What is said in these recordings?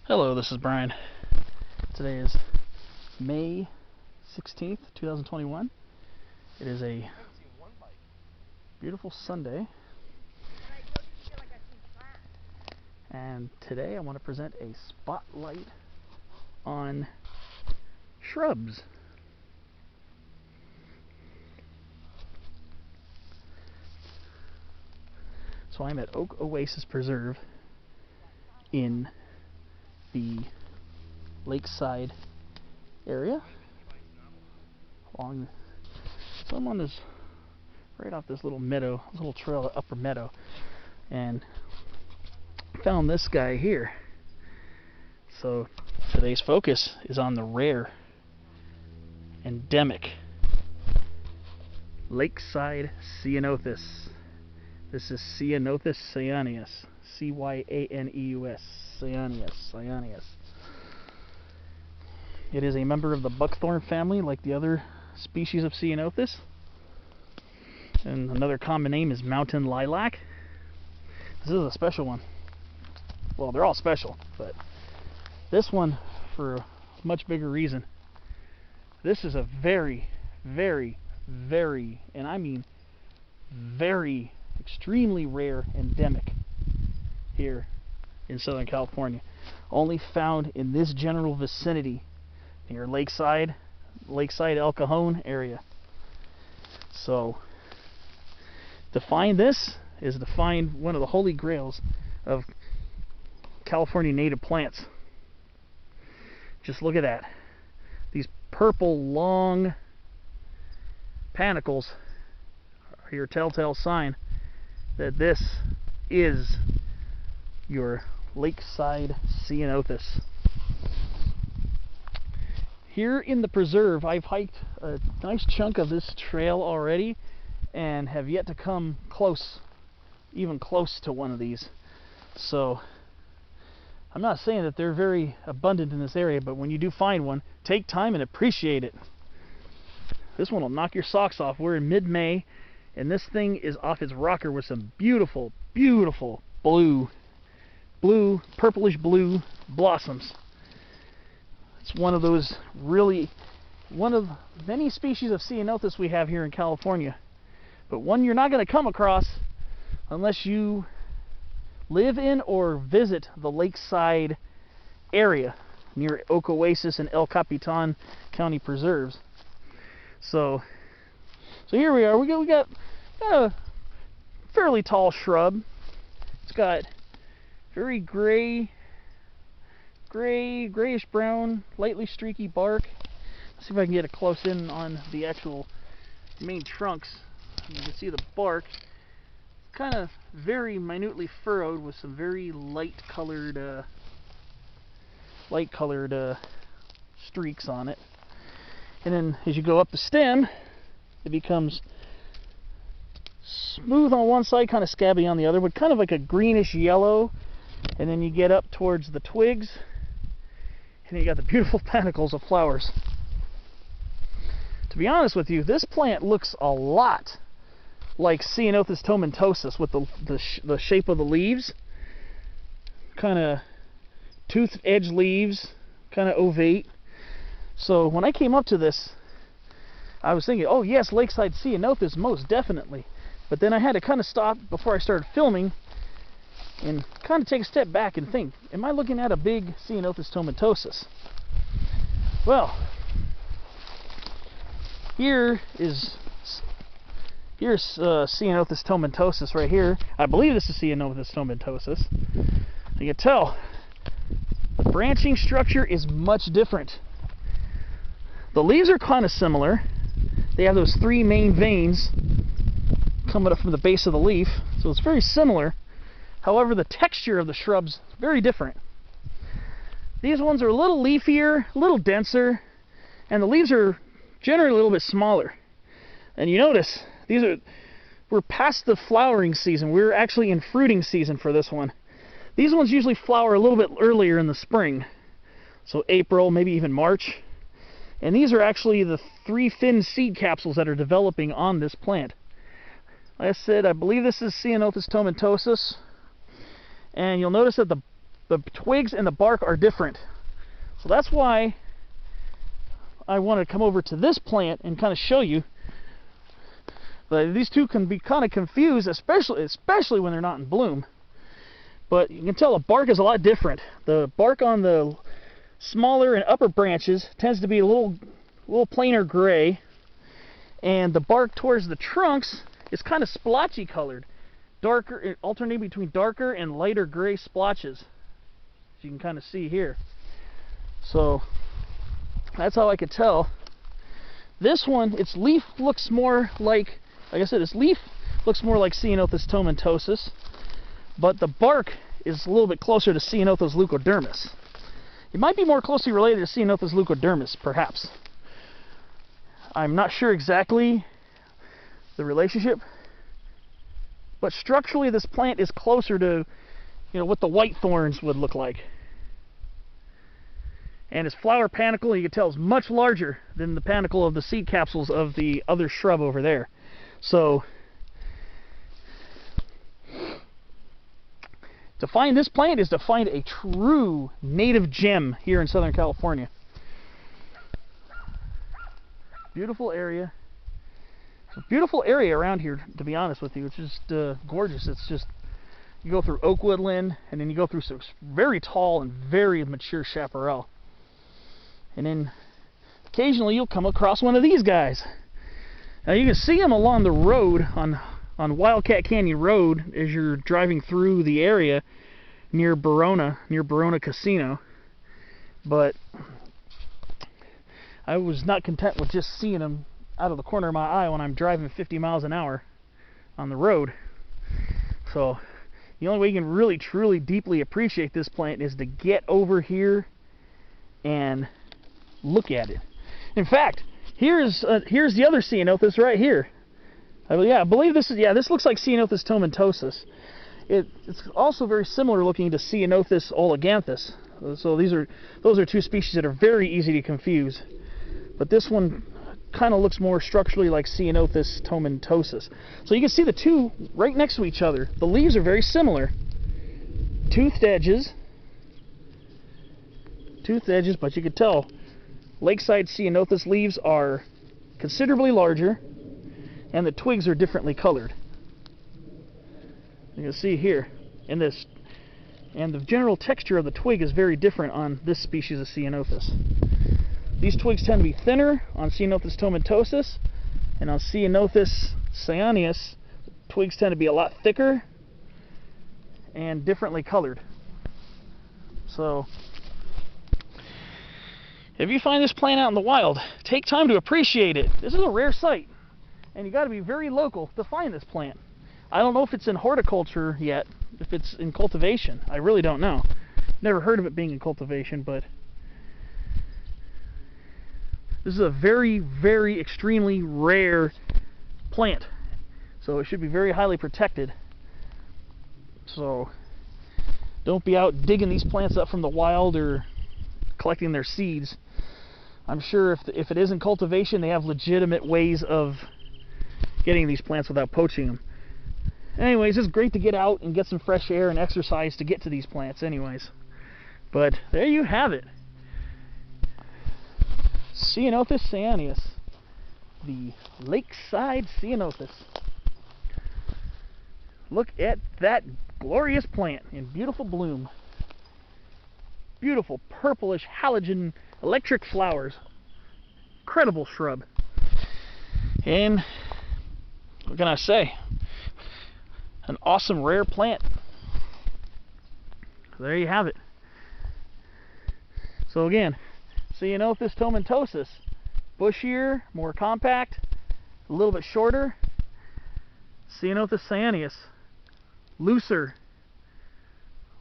Hello, this is Brian. Today is May 16th, 2021. It is a beautiful Sunday. And today I want to present a spotlight on shrubs. So I'm at Oakoasis Preserve in the Lakeside area. So I'm on this, right off this little meadow, this little trail, upper meadow, and found this guy here. So today's focus is on the rare, endemic Lakeside Ceanothus. This is Ceanothus cyaneus, C-Y-A-N-E-U-S, cyaneus. It is a member of the Buckthorn family, like the other species of Ceanothus. And another common name is mountain lilac. This is a special one. Well, they're all special, but this one for a much bigger reason. This is a very, very, very, and I mean very, extremely rare endemic here in Southern California. Only found in this general vicinity near Lakeside El Cajon area. So to find this is to find one of the holy grails of California native plants. Just look at that. These purple long panicles are your telltale sign that this is your Lakeside Ceanothus. Here in the preserve, I've hiked a nice chunk of this trail already and have yet to come close, even close to one of these. So I'm not saying that they're very abundant in this area, but when you do find one, take time and appreciate it. This one will knock your socks off. We're in mid-May, and this thing is off its rocker with some beautiful, beautiful purplish blue blossoms. It's one of those one of many species of Ceanothus we have here in California, but one you're not going to come across unless you live in or visit the Lakeside area near Oakoasis and El Capitan County Preserves. So here we are. We got a fairly tall shrub. It's got very grayish brown, lightly streaky bark. Let's see if I can get a close in on the actual main trunks. You can see the bark, kind of very minutely furrowed with some very light colored streaks on it. And then as you go up the stem, it becomes smooth on one side, kind of scabby on the other, but kind of like a greenish yellow. And then you get up towards the twigs, and you got the beautiful panicles of flowers. To be honest with you, this plant looks a lot like Ceanothus tomentosus with the shape of the leaves. Kind of toothed edge leaves, kind of ovate. So when I came up to this, I was thinking, oh yes, Lakeside Ceanothus, most definitely. But then I had to kind of stop before I started filming and kind of take a step back and think, am I looking at a big Ceanothus tomentosus? Well, here's Ceanothus tomentosus right here. I believe this is Ceanothus tomentosus. You can tell the branching structure is much different. The leaves are kind of similar. They have those three main veins coming up from the base of the leaf, so it's very similar. However, the texture of the shrubs is very different. These ones are a little leafier, a little denser, and the leaves are generally a little bit smaller. And you notice we're past the flowering season. We're actually in fruiting season for this one. These ones usually flower a little bit earlier in the spring, so April, maybe even March. And these are actually the three thin seed capsules that are developing on this plant. Like I said, I believe this is Ceanothus tomentosus. And you'll notice that the the twigs and the bark are different. So that's why I want to come over to this plant and kind of show you that these two can be kind of confused, especially when they're not in bloom. But you can tell the bark is a lot different. The bark on the smaller and upper branches tends to be a little plainer gray, and the bark towards the trunks is kind of splotchy colored, darker, alternating between darker and lighter gray splotches, as you can kind of see here. So that's how I could tell. This one, its leaf looks more like I said, its leaf looks more like Ceanothus tomentosus, but the bark is a little bit closer to Ceanothus leucodermis. It might be more closely related to Ceanothus leucodermis, perhaps. I'm not sure exactly the relationship, but structurally this plant is closer to, what the white thorns would look like. And its flower panicle, you can tell, is much larger than the panicle of the seed capsules of the other shrub over there. So, to find this plant is to find a true native gem here in Southern California. Beautiful area. It's a beautiful area around here, to be honest with you. It's just gorgeous. It's just, you go through oak woodland, and then you go through some very tall and very mature chaparral. And then occasionally you'll come across one of these guys. Now you can see them along the road on Wildcat Canyon Road as you're driving through the area near Barona Casino. But I was not content with just seeing them out of the corner of my eye when I'm driving 50 miles an hour on the road. So the only way you can really, truly, deeply appreciate this plant is to get over here and look at it. In fact, here's the other Ceanothus right here. I believe this is, this looks like Ceanothus tomentosus. It's also very similar looking to Ceanothus oleganthus. So those are two species that are very easy to confuse. But this one kind of looks more structurally like Ceanothus tomentosus. So you can see the two right next to each other. The leaves are very similar. Toothed edges, but you can tell Lakeside Ceanothus leaves are considerably larger, and the twigs are differently colored. You can see here in this, and the general texture of the twig is very different on this species of Ceanothus. These twigs tend to be thinner on Ceanothus tomentosus, and on Ceanothus cyaneus, twigs tend to be a lot thicker and differently colored. So, if you find this plant out in the wild, take time to appreciate it. This is a rare sight, and you got to be very local to find this plant. I don't know if it's in horticulture yet, if it's in cultivation. I really don't know. Never heard of it being in cultivation, but this is a very, very extremely rare plant, so it should be very highly protected. So don't be out digging these plants up from the wild or collecting their seeds. I'm sure if it is in cultivation, they have legitimate ways of getting these plants without poaching them. Anyways, it's great to get out and get some fresh air and exercise to get to these plants anyways. But there you have it. Ceanothus cyaneus, the Lakeside Ceanothus. Look at that glorious plant in beautiful bloom. Beautiful purplish halogen electric flowers. Incredible shrub. And what can I say? An awesome rare plant. There you have it. So again, Ceanothus tomentosus, bushier, more compact, a little bit shorter. Ceanothus cyaneus, looser,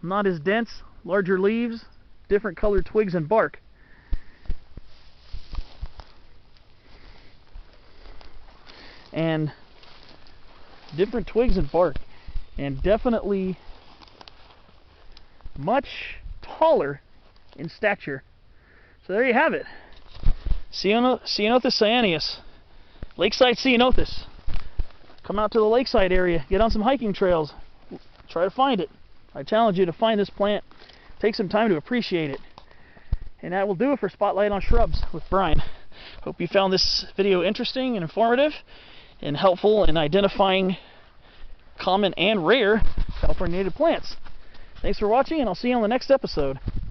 not as dense, larger leaves, different colored twigs and bark. And different twigs and bark, and definitely much taller in stature. So there you have it. Ceanothus cyaneus, Lakeside Ceanothus. Come out to the Lakeside area, get on some hiking trails, try to find it. I challenge you to find this plant take some time to appreciate it. And that will do it for Spotlight on Shrubs with Brian. Hope you found this video interesting and informative and helpful in identifying common and rare California native plants. Thanks for watching, and I'll see you on the next episode.